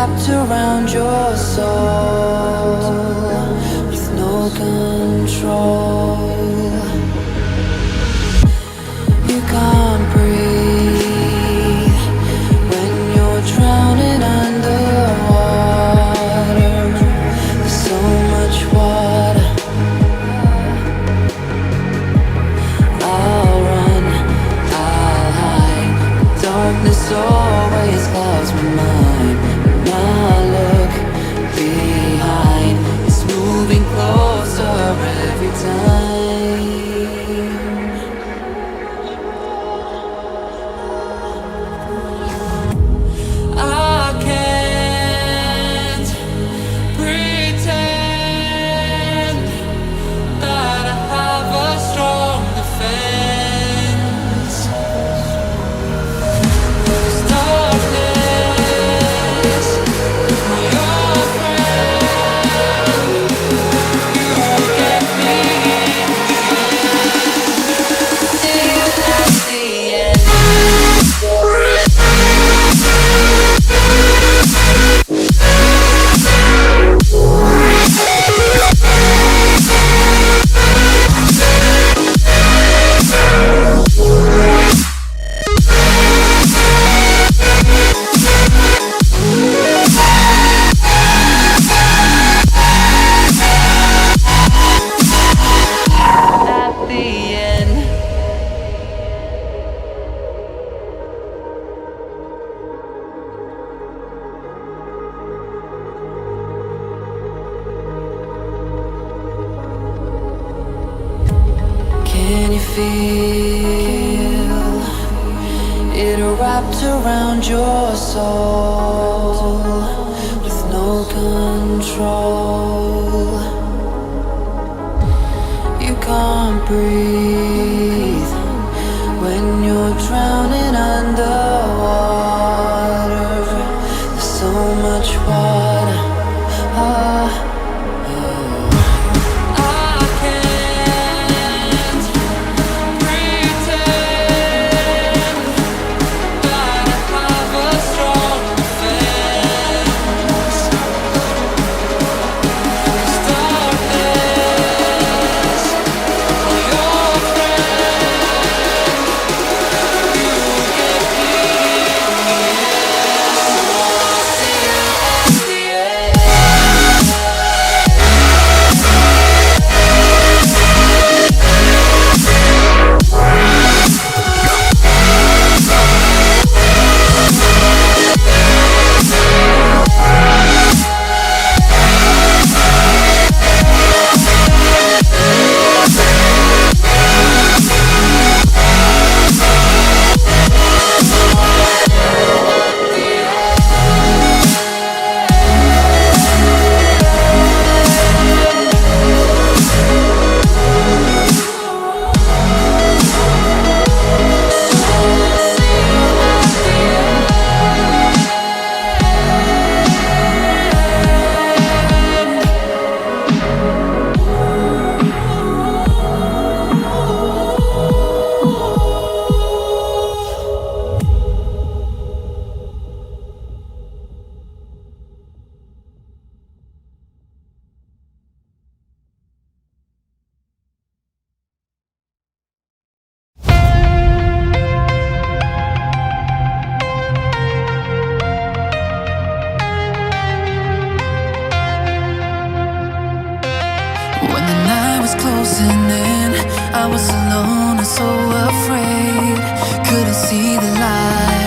wrapped around your soul with no control. You can't breathe when you're drowning underwater. There's so much water. I'll run, I'll hide. Darkness always clouds my mind. When I look behind, it's moving closer every time. I can't pretend that I have a strong defense. 'Cause darkness, my old friend, you get me in the end. See you at the end. At the end. Can you feel it wrapped around your soul with no control? You can't breathe when you're drowning underwater. There's so much water. Ah. I can't pretend that I have a strong defense. 'Cause darkness, my old friend, you get me in the end. See you at the end. When the night was closing in, I was alone and so afraid. Couldn't see the light.